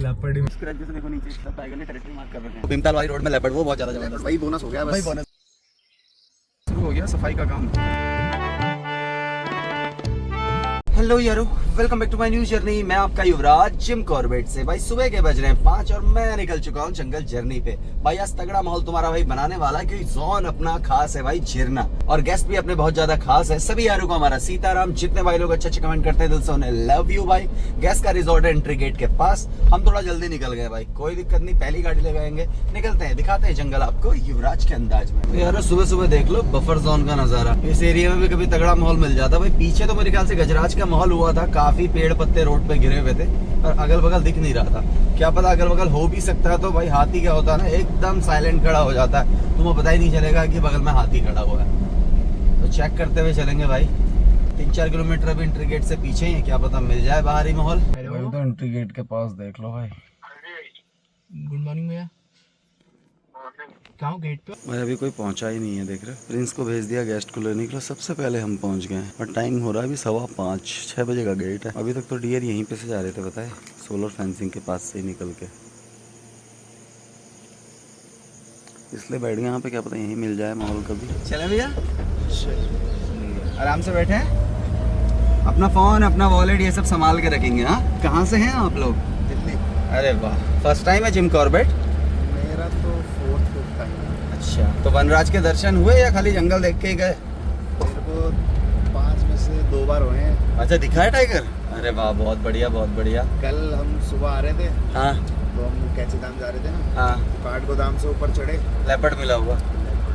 Leopard ही scratch जैसे देखो नीचे सब टाइगर ने टेरिटरी मार्क कर रखे हैं। भीमताल वाली रोड में लेपर्ड वो बहुत ज्यादा जबरदस्त भाई बोनस हो गया बस। भाई बोनस शुरू हो गया सफाई का काम। हेलो यारो, welcome back to my new journey. मैं आपका युवराज जिम कॉर्बेट से। भाई सुबह के बज रहे हैं 5 और मैं निकल चुका हूँ जंगल जर्नी पे। भाई आज तगड़ा माहौल तुम्हारा भाई बनाने वाला है, क्योंकि जोन अपना खास है भाई झिरना, और गेस्ट भी अपने बहुत ज्यादा खास है। सभी यारों को हमारा सीताराम। जितने भाई लोग अच्छे कमेंट करते हैं दिल से उन्हें लव यू। भाई गेस्ट का रिजॉर्ट है एंट्री गेट के पास। हम थोड़ा जल्दी निकल गए भाई, कोई दिक्कत नहीं, पहली गाड़ी लगाएंगे, निकलते हैं, दिखाते हैं जंगल आपको युवराज के अंदाज में। तो यारो सुबह सुबह देख लो बफर जोन का नजारा। इस एरिया में भी कभी तगड़ा माहौल मिल जाता भाई। पीछे तो मेरे ख्याल से गजराज का माहौल हुआ था, काफी पेड़ पत्ते रोड पे गिरे हुए थे, पर अगल बगल दिख नहीं रहा था। क्या पता अगल बगल हो भी सकता है। तो भाई हाथी क्या होता है ना, एकदम साइलेंट खड़ा हो जाता है, तुम्हें पता ही नहीं चलेगा कि बगल में हाथी खड़ा हुआ है। तो चेक करते हुए चलेंगे भाई। 3-4 किलोमीटर अभी एंट्री गेट से पीछे ही है, क्या पता मिल जाए बाहरी माहौल। तो एंट्री गेट के पास देख लो भाई। गुड मॉर्निंग भैया। कहाँ गेट पे? भाई अभी कोई पहुंचा ही नहीं है, देख रहे। प्रिंस को भेज दिया गेस्ट को लेने के लिए, सबसे पहले हम पहुंच गए हैं। और टाइम हो रहा है अभी 5:15, 6 बजे का गेट है। अभी तक तो डियर यहीं पे से जा रहे थे, बताए, सोलर फेंसिंग के पास से ही निकल के। इसलिए बैठ गए यहाँ पे, क्या पता यहीं मिल जाए माहौल कभी। चले भैया, आराम से बैठे हैं, अपना फोन अपना वॉलेट ये सब संभाल के रखेंगे। हाँ, कहाँ से हैं आप लोग? दिल्ली। अरे वाह, फर्स्ट टाइम है जिम कॉर्बेट? मेरा तो 4th टाइम। अच्छा, तो वनराज के दर्शन हुए या खाली जंगल देख के ही गए? मेरे को 5 में से 2 बार हुए हैं। अच्छा, दिखा है टाइगर? अरे वाह, बहुत बढ़िया बहुत बढ़िया। कल हम सुबह आ रहे थे, हाँ तो हम कैचे धाम जा रहे थे ना, हाँ, काठ गोदाम से ऊपर चढ़े, लेपर्ड मिला हुआ।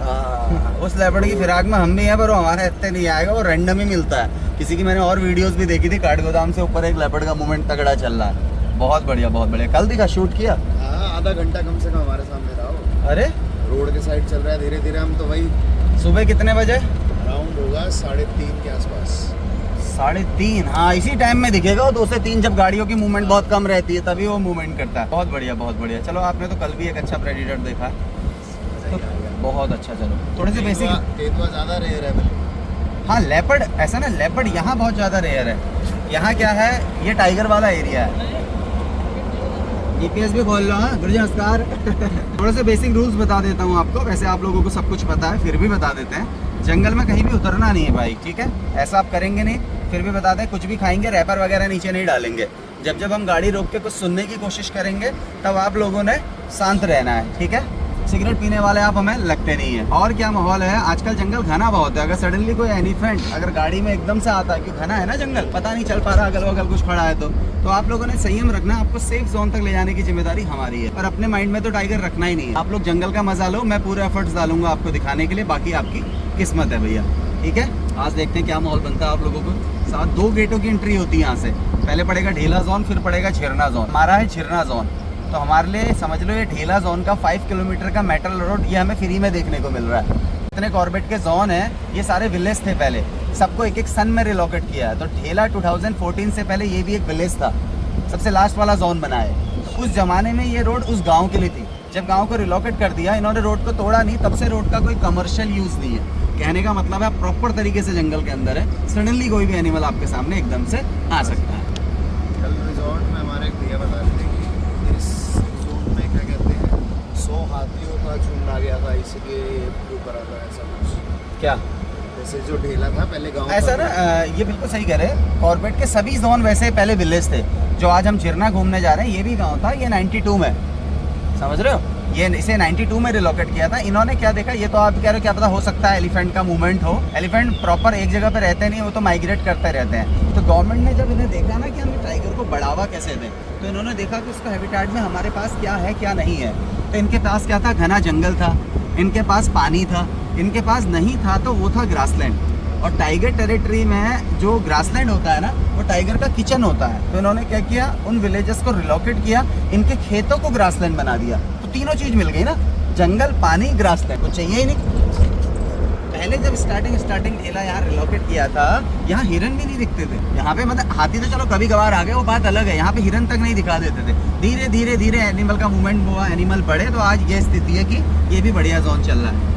हाँ, उस लेपर्ड की फिराक में हम भी हैं, पर वो हमारे इतने नहीं आएगा, वो रैंडम ही मिलता है। किसी की मैंने और वीडियोस भी देखी थी, काठ गोदाम से ऊपर एक लेपर्ड का मूवमेंट तगड़ा चल रहा है। बहुत बढ़िया बहुत बढ़िया। कल दिखा, शूट किया? हाँ, आधा घंटा कम से कम हमारे सामने रहा हो। अरे रोड के साइड चल रहा है धीरे धीरे। हम तो वही सुबह कितने बजे? राउंड होगा 3:30 के आसपास। 3:30, हाँ इसी टाइम में दिखेगा वो। 2 से 3 जब गाड़ियों की मूवमेंट बहुत कम रहती है तभी वो मूवमेंट करता है। बहुत बढ़िया बहुत बढ़िया। चलो, आपने तो कल भी एक अच्छा प्रेडिटर देखा, तो बहुत अच्छा। चलो थोड़े से बेसिक। तेंदुआ ज़्यादा रेयर है भाई। हाँ लेपर्ड, ऐसा ना, लेपर्ड यहाँ बहुत ज़्यादा रेयर है। यहाँ क्या है, ये टाइगर वाला एरिया है। GPS भी खोल लो। हाँ गुरु जी नमस्कार। थोड़े से बेसिक रूल्स बता देता हूँ आपको, वैसे आप लोगों को सब कुछ पता है, फिर भी बता देते हैं। जंगल में कहीं भी उतरना नहीं है भाई, ठीक है? ऐसा आप करेंगे नहीं, फिर भी बता दें, कुछ भी खाएंगे रैपर वगैरह नीचे नहीं डालेंगे। जब हम गाड़ी रोक के कुछ सुनने की कोशिश करेंगे तब आप लोगों ने शांत रहना है, ठीक है? सिगरेट पीने वाले आप हमें लगते नहीं है। और क्या माहौल है, आजकल जंगल घना बहुत है। अगर सडनली कोई एलिफेंट अगर गाड़ी में एकदम से आता है, क्यों घना है ना जंगल, पता नहीं चल पा रहा अगल बगल कुछ खड़ा है, तो आप लोगों ने संयम रखना। आपको सेफ जोन तक ले जाने की जिम्मेदारी हमारी है, और अपने माइंड में तो टाइगर रखना ही नहीं है। आप लोग जंगल का मजा लो, मैं पूरे एफर्ट्स डालूंगा आपको दिखाने के लिए, बाकी आपकी किस्मत है भैया, ठीक है? आज देखते हैं क्या माहौल बनता है आप लोगों को साथ। 2 गेटों की एंट्री होती है यहाँ से। पहले पड़ेगा ढेला जोन, फिर पड़ेगा झिरना जोन। हमारा है झिरना जोन, तो हमारे लिए समझ लो ये ढेला जोन का 5 किलोमीटर का मेटल रोड ये हमें फ्री में देखने को मिल रहा है। इतने कॉर्बेट के जोन है, ये सारे विलेज थे पहले, सबको एक सन में रिलोकेट किया है। तो ढेला 2014 से पहले ये भी एक विलेज था, सबसे लास्ट वाला जोन बना है। तो उस जमाने में ये रोड उस गाँव के लिए थी। जब गाँव को रिलोकेट कर दिया इन्होंने, रोड को तोड़ा नहीं, तब से रोड का कोई कमर्शियल यूज़ नहीं है। कहने का मतलब है आप प्रॉपर तरीके से जंगल के अंदर है, सडनली कोई भी एनिमल आपके सामने एकदम से आ सकता है। कल रिजॉर्ट में हमारे एक भैया बता रहे थे कि इस जोन में क्या कहते हैं 100 हाथियों का झुंड आ गया था, इसलिए ये करा था ऐसा कुछ। क्या? जैसे जो ढेला था पहले गाँव ऐसा ना, ये बिल्कुल सही कह रहे। कॉर्बेट के सभी जोन वैसे पहले विलेज थे। जो आज हम झिरना घूमने जा रहे हैं ये भी गाँव था, ये 92 में, समझ रहे हो? ये इसे 92 में रिलोकेट किया था। इन्होंने क्या देखा, ये तो आप कह रहे हो क्या पता हो सकता है एलिफेंट का मूवमेंट हो। एलिफेंट प्रॉपर एक जगह पे रहते नहीं, वो तो माइग्रेट करते रहते हैं। तो गवर्नमेंट ने जब इन्हें देखा ना कि हम टाइगर को बढ़ावा कैसे दें, तो इन्होंने देखा कि उसका हैबिटेट में हमारे पास क्या है क्या नहीं है। तो इनके पास क्या था, घना जंगल था, इनके पास पानी था, इनके पास नहीं था तो वो था ग्रासलैंड। और टाइगर टेरिटरी में जो ग्रासलैंड होता है ना, वो टाइगर का किचन होता है। तो इन्होंने क्या किया, उन विलेजेस को रिलोकेट किया, इनके खेतों को ग्रासलैंड बना दिया। तो तीनों चीज मिल गई ना, जंगल, पानी, ग्रासलैंड, कुछ चाहिए ही नहीं। पहले जब स्टार्टिंग ढेला यहाँ रिलोकेट किया था, यहाँ हिरन भी नहीं दिखते थे। यहाँ पे मतलब हाथी तो चलो कभी कभार आ गए, वो बात अलग है। यहाँ पे हिरन तक नहीं दिखा देते थे। धीरे धीरे धीरे एनिमल का मूवमेंट हुआ, एनिमल बढ़े, तो आज ये स्थिति है कि ये भी बढ़िया जोन चल रहा है।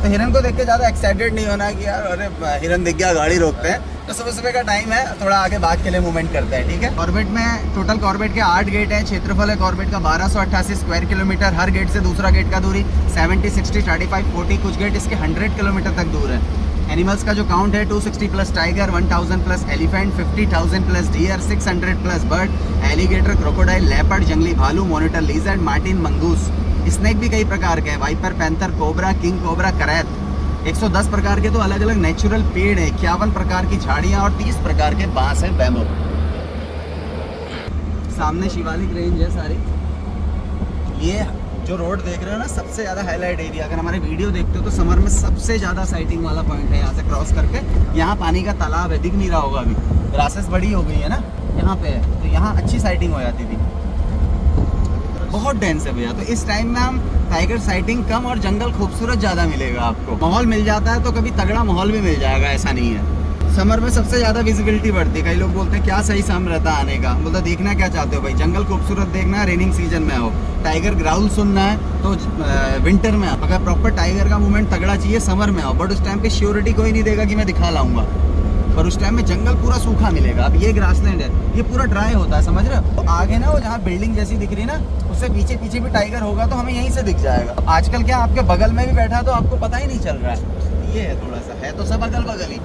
तो तो हिरन को देख के ज़्यादा एक्साइटेड नहीं होना कि यार अरे हिरन दिख गया गाड़ी रोकते हैं। तो सुबह सुबह का टाइम है, थोड़ा आगे बाग के लिए मूवमेंट करते हैं, ठीक है। कॉर्बेट में टोटल कॉर्बेट के 8 गेट हैं। क्षेत्रफल है कॉर्बेट का 1288 स्क्वायर किलोमीटर। हर गेट से दूसरा गेट का दूरी 70, 60, 35, 40, कुछ गेट इसके 100 किलोमीटर तक दूर है। एनिमल्स का जो काउंट है 260 plus tiger, 1000 plus elephant, 50,000 plus deer, 600 plus bird, alligator, crocodile, leopard, जंगली भालू, मॉनिटर लिजर्ड, मार्टिन, मंगूस। स्नेक भी कई प्रकार के हैं, viper, panther, cobra, king cobra, करैत। 110 प्रकार के तो अलग अलग नेचुरल पेड़ है, 51 प्रकार की झाड़ियाँ और 30 प्रकार के बांस हैं, बैम्बू। सामने शिवालिक रेंज है सारी। ये जो रोड देख रहे हो ना, सबसे ज़्यादा हाईलाइट एरिया, अगर हमारे वीडियो देखते हो तो समर में सबसे ज़्यादा साइटिंग वाला पॉइंट है। यहाँ से क्रॉस करके यहाँ पानी का तालाब है, दिख नहीं रहा होगा अभी, ग्रासेस बड़ी हो गई है ना यहाँ पे, तो यहाँ अच्छी साइटिंग हो जाती थी। बहुत डेंस है भैया, तो इस टाइम में हम टाइगर साइटिंग कम और जंगल खूबसूरत ज़्यादा मिलेगा आपको। माहौल मिल जाता है तो कभी तगड़ा माहौल भी मिल जाएगा, ऐसा नहीं है। समर में सबसे ज़्यादा विजिबिलिटी बढ़ती है। कई लोग बोलते हैं क्या सही समय रहता है आने का, बोलते देखना क्या चाहते हो भाई, जंगल खूबसूरत देखना है, रेनिंग सीजन में हो। टाइगर ग्राउल सुनना है तो विंटर में आओ। अगर प्रॉपर टाइगर का मूवमेंट तगड़ा चाहिए समर में आओ, बट उस टाइम पे श्योरिटी कोई नहीं देगा कि मैं दिखा लाऊंगा, पर उस टाइम में जंगल पूरा सूखा मिलेगा। अब ये ग्रासलैंड है, ये पूरा ड्राई होता है, समझ रहे हो। तो आगे ना वो जहाँ बिल्डिंग जैसी दिख रही है ना, उससे पीछे पीछे भी टाइगर होगा तो हमें यहीं से दिख जाएगा। आजकल क्या आपके बगल में भी बैठा है तो आपको पता ही नहीं चल रहा है। ये है थोड़ा सा, है तो सब अगल बगल ही,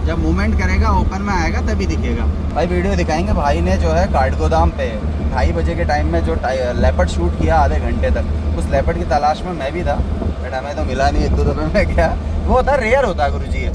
जब मूवमेंट करेगा ओपन में आएगा तभी दिखेगा। भाई वीडियो दिखाएंगे। भाई ने जो है काठगोदाम पे 2:30 बजे के टाइम में जो लेपर्ड शूट किया आधे घंटे तक, उस लेपर्ड की तलाश में मैं भी था, बट हमें तो मिला नहीं। 1-2 दफ़े मैं गया, वो होता रेयर होता गुरु जी।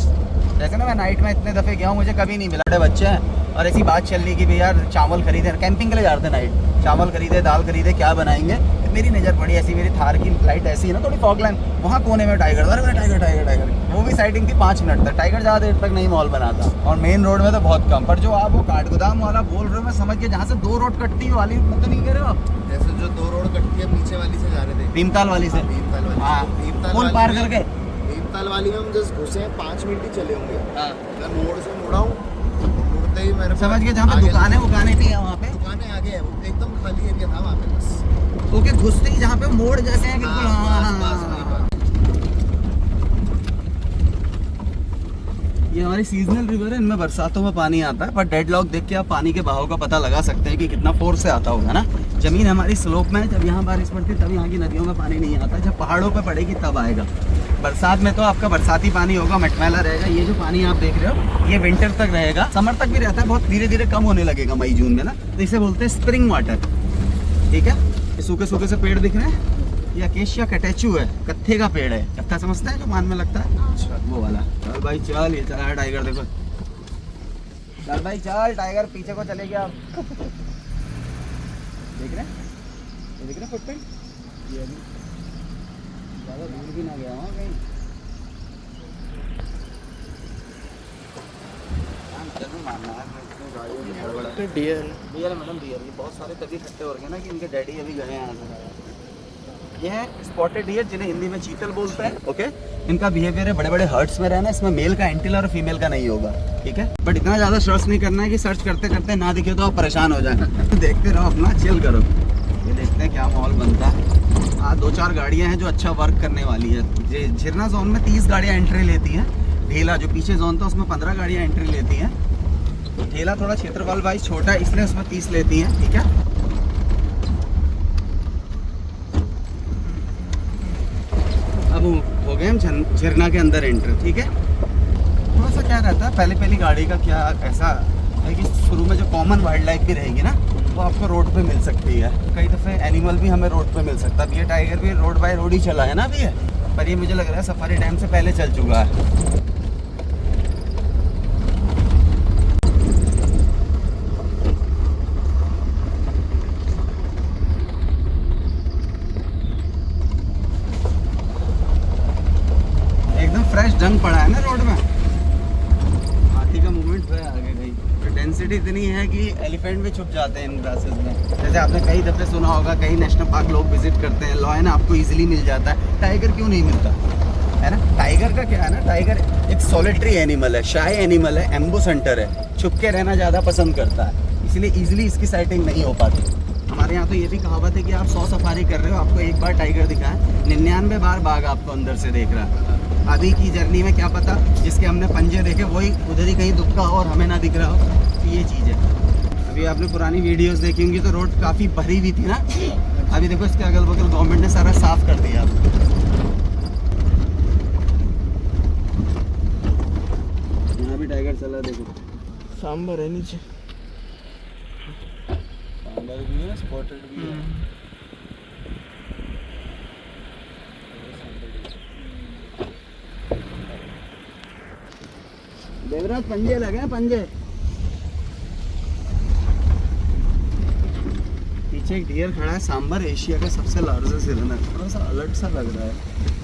जैसे ना मैं नाइट में इतने दफ़े गया हूँ, मुझे कभी नहीं मिला। बड़े बच्चे हैं और ऐसी बात चल रही कि भाई यार चावल खरीदे, कैंपिंग के लिए जा रहे थे नाइट, चावल खरीदे, दाल खरीदे, क्या बनाएंगे। मेरी नज़र पड़ी ऐसी, मेरी थार की लाइट ऐसी है ना थोड़ी फॉग लाइन, वहाँ कोने में टाइगर, अरे टाइगर टाइगर टाइगर। वो भी साइटिंग थी 5 मिनट तक, टाइगर ज़्यादा देर तक नहीं माहौल बनाता। और मेन रोड में तो बहुत कम। पर जो आप वो काठगोदाम वाला बोल रहे हो, मैं समझ के, जहाँ से 2 रोड कटती है वाली तो नहीं कह रहे हो आप? जैसे जो 2 रोड कटती है पीछे वाली से जा रहे थे, भीमताल वाली से, भीमताल वाली, हाँ, भीमताल पुल पार करके भीमताल वाली में हम जस्ट घुसे हैं, 5 मिनट ही चले होंगे। हाँ, मैं मोड़ से मुड़ा हूँ, मुड़ते ही मेरे समझ के, जहाँ पे दुकानें वुकानें भी है वहाँ पे, दुकानें आगे है, वो एकदम खाली एरिया था वहाँ पे बस। ओके, घुसते ही जहाँ पे मोड़ जैसे हैं बिल्कुल। हाँ, ये हमारी सीजनल रिवर है, इनमें बरसातों में पानी आता है, पर डेडलॉक देख के आप पानी के बहाव का पता लगा सकते हैं कि कितना फोर्स से आता होगा ना। जमीन हमारी स्लोप में है, जब यहाँ बारिश पड़ती है तब यहाँ की नदियों में पानी नहीं आता, जब पहाड़ों पे पड़ेगी तब आएगा। बरसात में तो आपका बरसाती पानी होगा, मटमैला रहेगा। ये जो पानी आप देख रहे हो ये विंटर तक रहेगा, समर तक भी रहता है, बहुत धीरे धीरे कम होने लगेगा मई जून में ना, तो इसे बोलते हैं स्प्रिंग वाटर, ठीक है। ये सूखे सूखे से पेड़ दिख रहे हैं, ये अकेशिया कैटेचू है, कत्थे का पेड़ है। कत्था समझता है जो मान में लगता है, अच्छा वो वाला। चल भाई चल, ये चला है टाइगर, देखो चल भाई चल, टाइगर पीछे को चले गया। देख रहे हैं, ये देख रहे हैं फुटप्रिंट, ये अभी ज़्यादा दूर भी ना गया वहाँ कहीं। डियर मैडम, डियर ये बहुत सारे तभी इकट्ठे हो रहे हैं ना कि इनके डैडी अभी गए हैं यहाँ से। ये है स्पॉटेड डियर, जिन्हें हिंदी में चीतल बोलते हैं। ओके, इनका बिहेवियर है बड़े बड़े हर्ट्स में रहना, इसमें मेल का एंटील और फीमेल का नहीं होगा, ठीक है। बट इतना ज़्यादा सर्च नहीं करना है कि सर्च करते करते ना दिखे तो आप परेशान हो जाए। देखते रहो अपना, चिल करो। ये देखते हैं क्या माहौल बनता है। हाँ, 2-4 गाड़ियाँ हैं जो अच्छा वर्क करने वाली है। झिरना जोन में 30 गाड़ियाँ एंट्री लेती हैं। ढेला जो पीछे जोन था उसमें 15 गाड़ियाँ एंट्री लेती हैं। ढेला थोड़ा क्षेत्रफल वाइज छोटा है इसलिए उसमें 30 लेती हैं, ठीक है। अब हो गए हम झरना के अंदर एंटर, ठीक है। थोड़ा सा क्या रहता है, पहली गाड़ी का क्या ऐसा है कि शुरू में जो कॉमन वाइल्ड लाइफ भी रहेगी ना, वो आपको रोड पे मिल सकती है। कई दफ़े एनिमल भी हमें रोड पे मिल सकता है। अब ये टाइगर भी रोड बाय रोड ही चला है ना अभी, पर ये मुझे लग रहा है सफारी डैम से पहले चल चुका है। फ्रेश जंग पड़ा है ना रोड में, हाथी का मूवमेंट है आगे गई, तो डेंसिटी इतनी है कि एलिफेंट भी छुप जाते हैं इन ग्रासेस में। जैसे आपने कई दफ़े सुना होगा, कई नेशनल पार्क लोग विजिट करते हैं, लॉयन आपको इजीली मिल जाता है, टाइगर क्यों नहीं मिलता है ना। टाइगर का क्या है ना, टाइगर एक सॉलिटरी एनिमल है, शाय एनिमल है, एम्बुस हंटर है, छुप के रहना ज़्यादा पसंद करता है, इसलिए ईजिली इसकी साइटिंग नहीं हो पाती। हमारे यहाँ तो ये भी कहावत है कि आप 100 सफारी कर रहे हो, आपको एक बार टाइगर दिखा है, 99 बार बाघ आपको अंदर से देख रहा है। अभी की जर्नी में क्या पता जिसके हमने पंजे देखे वही उधर ही कहीं दुबका हो और हमें ना दिख रहा हो, तो ये चीज़ है। अभी आपने पुरानी वीडियोस देखी होंगी तो रोड काफ़ी भरी हुई थी ना, अभी देखो इसके अगल बगल गवर्नमेंट ने सारा साफ कर दिया। यहाँ भी टाइगर चला, देखो सांबर है नीचे। सांबर भी है, स्पॉटेड भी है। देवराज पंजे लगे हैं, पंजे। पीछे एक डियर खड़ा है, सांबर एशिया का सबसे लार्जेस्ट हिरन है, थोड़ा सा अलर्ट सा लग रहा है।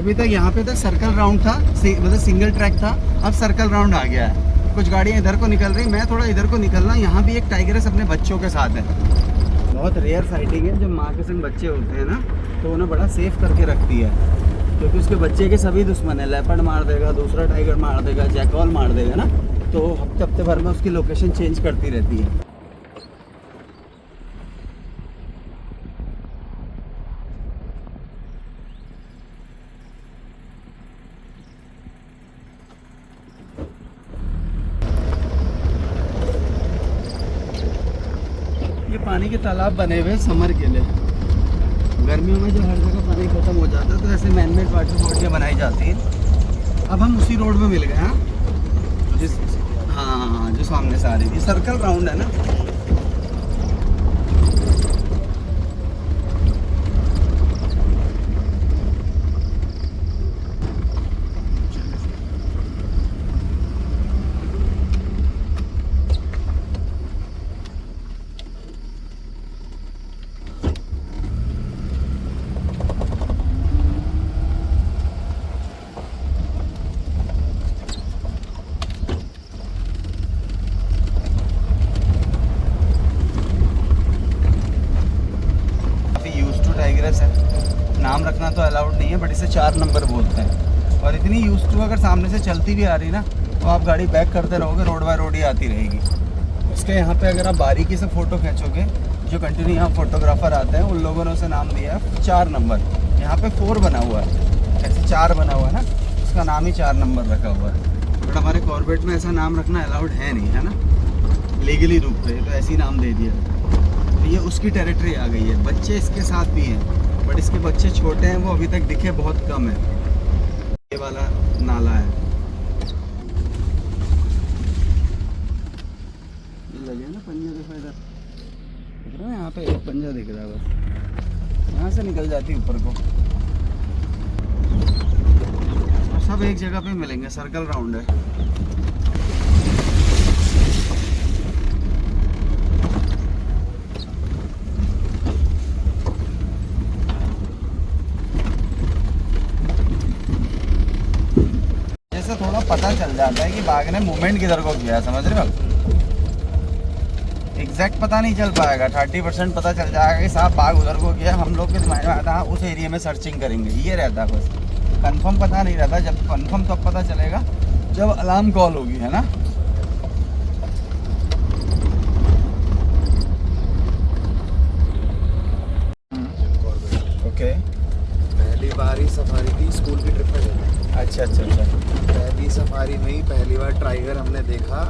अभी तक यहाँ पे तक सर्कल राउंड था, मतलब सिंगल ट्रैक था, अब सर्कल राउंड आ गया है। कुछ गाड़ियाँ इधर को निकल रही, मैं थोड़ा इधर को निकलना। यहाँ भी एक टाइगरस अपने बच्चों के साथ है। बहुत रेयर साइटिंग है, जब माँ के संग बच्चे होते हैं ना तो उन्हें बड़ा सेफ करके रखती है, क्योंकि उसके बच्चे के सभी दुश्मन है। लेपर्ड मार देगा, दूसरा टाइगर मार देगा, जैकॉल मार देगा ना, तो हफ्ते भर में उसकी लोकेशन चेंज करती रहती है। ये पानी के तालाब बने हुए समर के लिए, गर्मियों में जो हर जगह पानी खत्म हो जाता है तो ऐसे मैनमेड वाटर बॉडियाँ बनाई जाती हैं। अब हम उसी रोड में मिल गए हैं जिस, हाँ जो सामने से आ रही थी, सर्कल राउंड है ना। टाइग्रेस है, नाम रखना तो अलाउड नहीं है, बट इसे 4 नंबर बोलते हैं। और इतनी यूज टू अगर सामने से चलती भी आ रही ना तो आप गाड़ी बैक करते रहोगे, रोड बाय रोड ही आती रहेगी। उसके यहाँ पे अगर आप बारीकी से फ़ोटो खींचोगे, जो कंटिन्यू यहाँ फोटोग्राफर आते हैं उन लोगों ने उसे नाम दिया है 4 नंबर। यहाँ पे 4 बना हुआ है, ऐसे 4 बना हुआ है ना, उसका नाम ही 4 नंबर रखा हुआ है। बट हमारे कॉर्बेट में ऐसा नाम रखना अलाउड है नहीं, है ना, लीगली रूप पे, तो ऐसे ही नाम दे दिया। ये उसकी टेरिटरी आ गई है। बच्चे इसके साथ भी हैं, बट इसके बच्चे छोटे हैं, वो अभी तक दिखे बहुत कम है। ये वाला नाला है, ये लगे ना पंजा, देखो इधर दिख रहा है, यहाँ पे एक पंजा दिख रहा है बस, यहाँ से निकल जाती है ऊपर को। सब एक जगह पे मिलेंगे, सर्कल राउंड है। थोड़ा पता चल जाता है कि बाघ ने मूवमेंट किधर को किया है, समझ रहे हो। एग्जैक्ट पता नहीं चल पाएगा, 30% पता चल जाएगा कि साहब बाघ उधर को किया। हम लोग के दिमाग में आता है उस एरिया में सर्चिंग करेंगे, ये रहता है बस। कंफर्म पता नहीं रहता, जब कंफर्म तब पता चलेगा जब अलार्म कॉल होगी, है ना। ओके, पहली बार ही सफारी थी, स्कूल की ट्रिप पे गए। अच्छा अच्छा अच्छा। पहली सफारी में ही पहली बार टाइगर हमने देखा,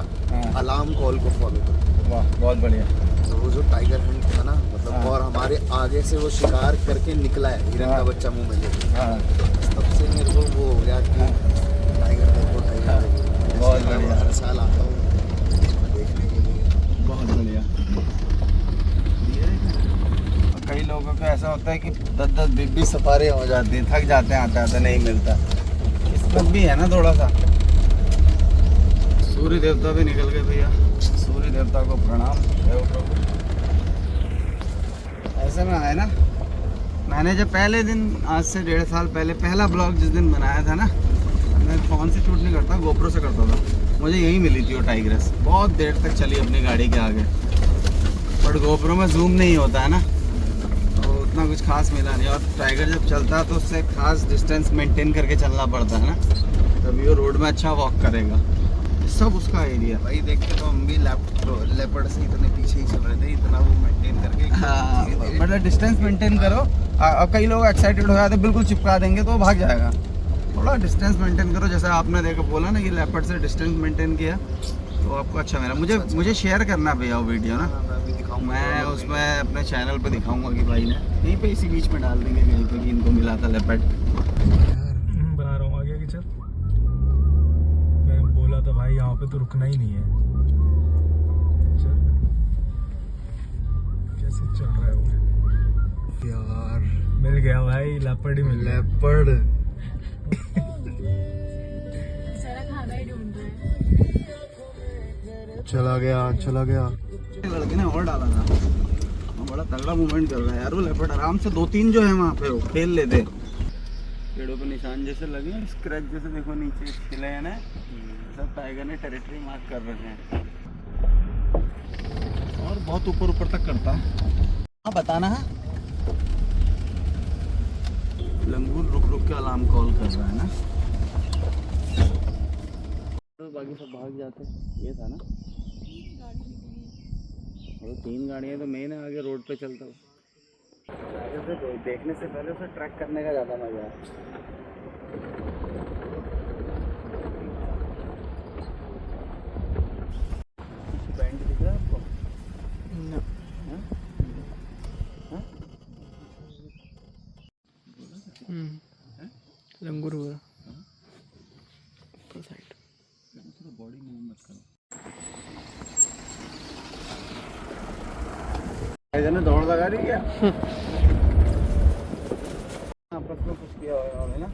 अलार्म कॉल को फॉलो कर। वाह, बहुत बढ़िया। तो वो जो टाइगर हंट था ना, मतलब हाँ। और हमारे आगे से वो शिकार करके निकला है, हिरन का बच्चा मुंह में लेके। हाँ, तब से मेरे को वो हो गया कि टाइगर देखो, टाइगर देखो। बहुत बढ़िया। हर साल आता हूँ देखने के लिए। बहुत बढ़िया। कई लोगों को ऐसा होता है कि 10-10 20 सफारी हो जाती हैं, थक जाते हैं, आते आते नहीं मिलता। इसमें भी है ना थोड़ा सा। सूर्य देवता भी निकल गए भैया, सूर्य देवता को प्रणाम। देव प्रभु ऐसे में आए ना, मैंने जब पहले दिन आज से 1.5 साल पहले पहला ब्लॉग जिस दिन बनाया था ना, मैं फ़ोन से शूट नहीं करता, गोप्रो से करता था। मुझे यही मिली थी वो टाइग्रेस, बहुत देर तक चली अपनी गाड़ी के आगे, बट गोप्रो में जूम नहीं होता है ना, तो उतना कुछ खास मिला नहीं। और टाइगर जब चलता है तो उससे खास डिस्टेंस मेंटेन करके चलना पड़ता है ना, तभी वो रोड में अच्छा वॉक करेगा। सब उसका एरिया भाई देख के तो हम भी लेपर्ड से इतने पीछे ही चल रहे थे, इतना वो मेंटेन करके। हाँ, मतलब डिस्टेंस मेंटेन करो। अब कई लोग एक्साइटेड हो जाते बिल्कुल चिपका देंगे तो वो भाग जाएगा। थोड़ा डिस्टेंस मेंटेन करो, जैसे आपने देखो बोला ना कि लेपर्ड से डिस्टेंस मेंटेन किया तो आपको अच्छा मिला। मुझे शेयर करना भैया वो वीडियो ना, मैं उसमें अपने चैनल पे दिखाऊंगा कि भाई ने यहीं पे इसी बीच में डाल देंगे कहीं पे कि इनको मिला था लेपर्ड। बना रहा हूँ आगे की चल। मैं बोला था भाई यहाँ पे तो रुकना ही नहीं है। चल कैसे चल रहा है वो यार, मिल गया भाई, लेपर्ड ही मिल गया। लेपर्ड सारा खाना ही ढूंढ रहा है। चला गया। लड़के ने और डाला था, वो बड़ा तगड़ा मूवमेंट कर रहा है यार वो लेपर्ड। आराम से 2-3 जो है वहाँ पे वो खेल लेते। पेड़ों पे निशान जैसे लगे हैं, स्क्रैच जैसे देखो नीचे खिले हैं ना, सब टाइगर ने टेरिटरी मार्क कर रखे हैं। और बहुत ऊपर तक करता है। हाँ बताना है, लंगूर रुक के अलार्म कॉल कर रहा है ना, तो बाकी सब भाग जाते। ये था ना, और 3 गाड़ियाँ तो मैं आगे रोड पे चलता हूँ। देखने से पहले उसे ट्रैक करने का ज़्यादा मजा है। बैंड दिख रहा है आपको? लंगूर हुआ बॉडी मूव मत करो। ने दौड़ लगा दी क्या? आपस में कुछ किया होगा उन्होंने ना।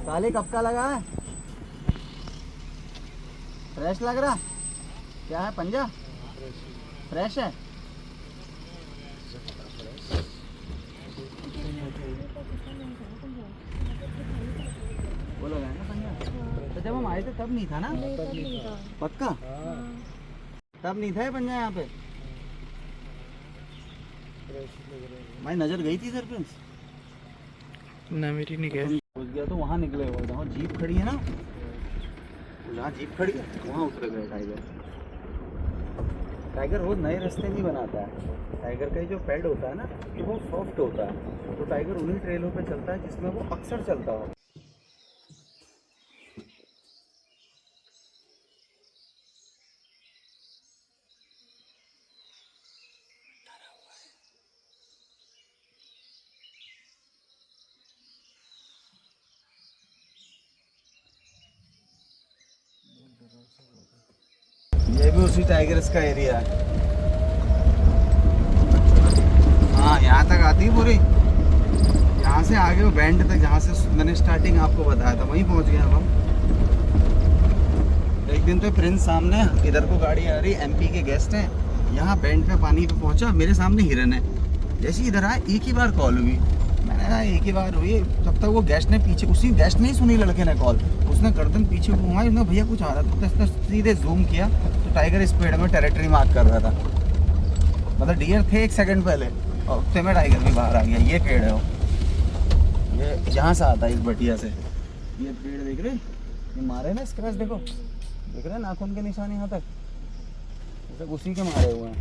ताले कब का लगा है? फ्रेश लग रहा? क्या है पंजा? फ्रेश है? वो लगा है ना पंजा? तो जब हम आए थे तब नहीं था ना? पक्का? तब नहीं था ये पंजा यहाँ पे? भाई नजर गई थी सरपंच ना, मेरी नहीं गया। घुस गया तो वहाँ निकले हुए, जहाँ जीप खड़ी है ना, जहाँ जीप खड़ी है वहाँ उतरे गए टाइगर। टाइगर रोज नए रास्ते नहीं बनाता है। टाइगर का जो पैड होता है ना, ये बहुत सॉफ्ट होता है, तो टाइगर उन्हीं ट्रेलों पे चलता है जिसमें वो अक्सर चलता हो। ये भी उसी टाइगर्स का एरिया है। हाँ यहाँ तक आती है पूरी, यहाँ से आगे वो बैंड तक, जहाँ से मैंने स्टार्टिंग आपको बताया था वहीं पहुँच गए हम। एक दिन तो प्रिंस सामने, इधर को गाड़ी आ रही, एमपी के गेस्ट हैं, यहाँ बैंड पे पानी पे पहुँचा, मेरे सामने हिरन है। जैसे इधर आया एक ही बार कॉल हुई, मैंने कहा एक ही बार हुई, तब तक वो गेस्ट ने पीछे, उसी गेस्ट ने ही सुनी लड़के ने कॉल, उसने गर्दन पीछे घुमाई, उसने भैया कुछ आ रहा था, तो सीधे जूम किया तो टाइगर स्पीड में टेरिटरी मार्क कर रहा था। मतलब डियर थे 1 सेकंड पहले, और उतने में टाइगर भी बाहर आ गया। ये पेड़ है वो, ये यहाँ से आता है इस बटिया से। ये पेड़ देख रहे, ये मारे ना स्क्रैच, देखो देख रहे नाखून के निशान यहाँ तक, सब उसी के मारे हुए हैं।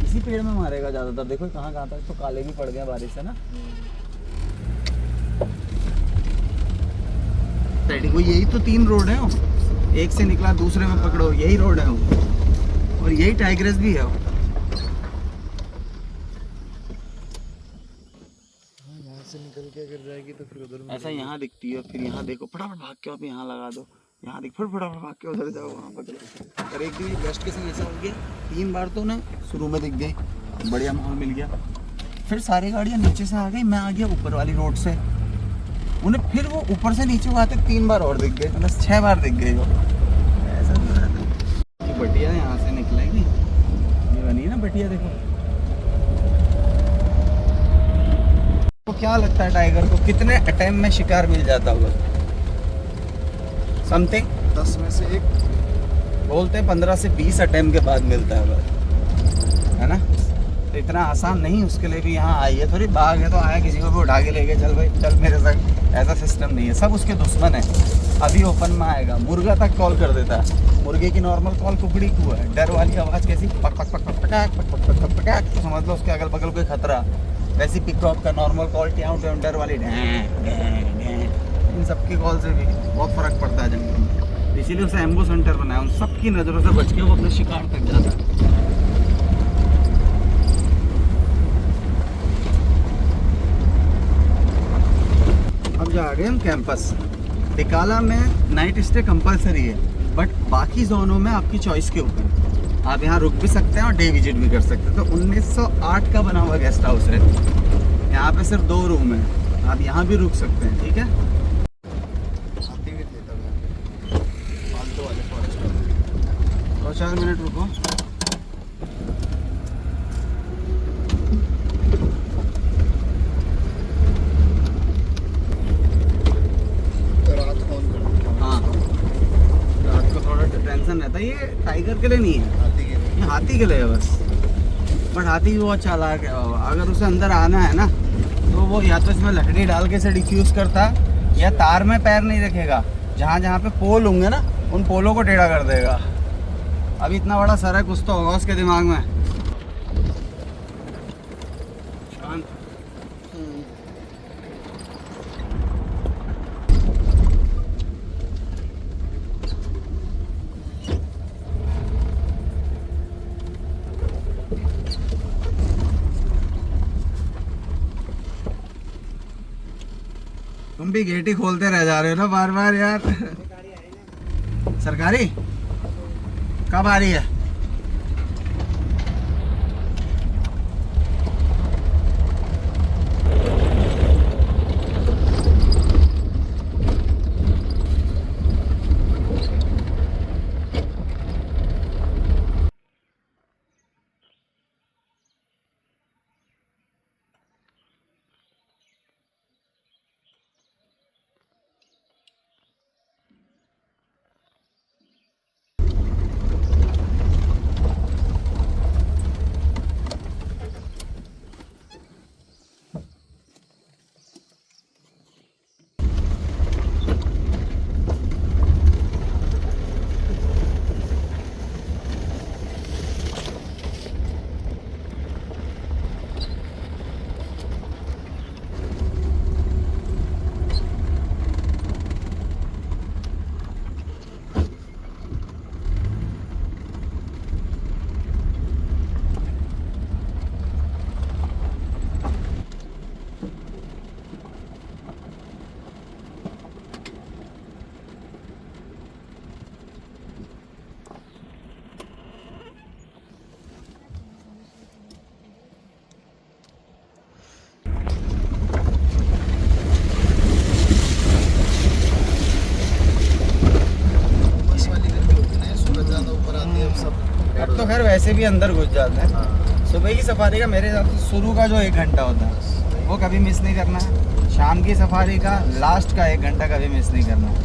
इसी पेड़ में मारेगा ज़्यादातर, देखो कहाँ तक तो काले भी पड़ गए बारिश से ना। वो यही तो 3 रोड है, एक से निकला दूसरे में पकड़ो, यही रोड है वो, और यही टाइग्रेस भी है वो। यहाँ से निकल के अगर जाएगी तो फिर उधर ऐसा यहाँ दिखती है, फिर यहाँ देखो, फटाफट भाग के आप यहाँ लगा दो, यहाँ दिख, फटाफट भाग के उधर जाओ, वहाँ पकड़ो। और एक दिन गेस्ट के संग ऐसा हो गया, 3 बार तो ना शुरू में दिख गई, बढ़िया माहौल मिल गया, फिर सारी गाड़ियाँ नीचे से आ गई, मैं आ गया ऊपर वाली रोड से, उन्हें फिर वो ऊपर से नीचे को आते 3 बार और दिख गए, मतलब 6 बार दिख गए वो। ऐसा तो रहता है। ये बटिया यहाँ से निकलेगी, ये बनी है ना बटिया, देखो। तो क्या लगता है टाइगर को कितने अटेम्प्ट में शिकार मिल जाता होगा? समथिंग 10 में से 1। बोलते हैं 15 से 20 अटेम्प्ट के बाद मिलता है बस, है ना। तो इतना आसान नहीं उसके लिए भी यहाँ आई है, थोड़ी बाघ है तो आया किसी को भी उठा के ले गए, चल भाई चल मेरे संग, ऐसा सिस्टम नहीं है। सब उसके दुश्मन है। अभी ओपन में आएगा, मुर्गा तक कॉल कर देता है। मुर्गे की नॉर्मल कॉल कुकड़ी को है, डर वाली आवाज़ कैसी पक पक पक पक पकाक पक पक पक पक पकाक, तो समझ लो उसके अगल बगल कोई खतरा। वैसी पिकअप का नॉर्मल कॉल ट्याऊं ट्याऊं डर वाली इन सबकी कॉल से भी बहुत फ़र्क पड़ता है जंगल में। इसीलिए उसे एम्बुश हंटर बनाया, उन सबकी नज़रों से बच के वो अपने शिकार तक जाता है। अब जा रहे हैं हम कैंपस। टिकाला में नाइट स्टे कंपलसरी है, बट बाकी जोनों में आपकी चॉइस के ऊपर आप यहाँ रुक भी सकते हैं और डे विजिट भी कर सकते हैं। तो 1908 का बना हुआ गेस्ट हाउस है, यहाँ पे सिर्फ 2 रूम है, आप यहाँ भी रुक सकते हैं, ठीक है। हाथी भी थे तब यहाँ पे, फालतू वाले फॉरेस्ट। 2-4 मिनट रुको। तो रात फोन कर दिया। हाँ, रात को थोड़ा टेंशन रहता है। ये टाइगर के लिए नहीं है, हाथी के लिए। ये हाथी के लिए है बस। बट हाथी भी बहुत चालाक है, अगर उसे अंदर आना है ना तो वो या तो इसमें लकड़ी डाल के इसे डिफ्यूज़ करता है, या तार में पैर नहीं रखेगा। जहाँ जहाँ पे पोल होंगे ना उन पोलों को टेढ़ा कर देगा। अभी इतना बड़ा सर है, कुछ तो होगा उसके दिमाग में। शांत। तुम भी गेट ही खोलते रह जा रहे हो ना बार बार यार। सरकारी कब आ रही है? अब तो खैर वैसे भी अंदर घुस जाते हैं। सुबह की सफारी का मेरे हिसाब से शुरू का जो 1 घंटा होता है वो कभी मिस नहीं करना है। शाम की सफारी का लास्ट का 1 घंटा कभी मिस नहीं करना है।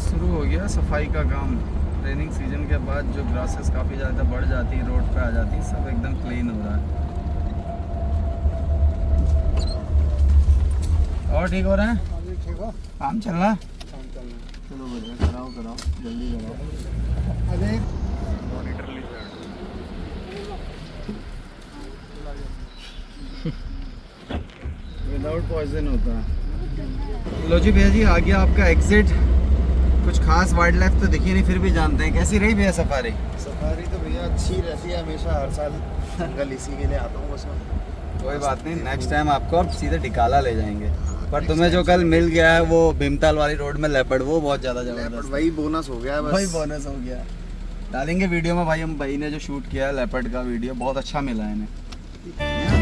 शुरू हो गया सफाई का काम। रेनिंग सीजन के बाद जो ग्रासेस काफ़ी ज़्यादा बढ़ जाती है, रोड पे आ जाती है, सब एकदम क्लीन हो रहा है। और ठीक हो रहा है, ठीक हो, काम चल रहा है। काम चल रहा है। चलो बढ़िया, कराओ कराओ जल्दी कराओ। अरे विदाउट पॉइजन होता है। लो जी भैया जी, आ गया आपका एग्जिट। कुछ खास वाइल्ड लाइफ तो दिखी नहीं, फिर भी जानते हैं कैसी रही भैया सफारी? सफारी तो भैया अच्छी रहती है हमेशा, हर साल जंगल इसी के लिए आता हूँ बस मैं। कोई बात नहीं, नेक्स्ट टाइम आपको अब सीधे टिकाला ले जाएंगे। पर तुम्हें जो कल मिल गया है वो भीमताल वाली रोड में लेपर्ड, वो बहुत ज्यादा लेपर्ड जबरदस्त वही बोनस हो गया है बस। भाई बोनस हो गया। डालेंगे वीडियो में भाई, हम भाई ने जो शूट किया है लेपर्ड का वीडियो बहुत अच्छा मिला है इन्हें।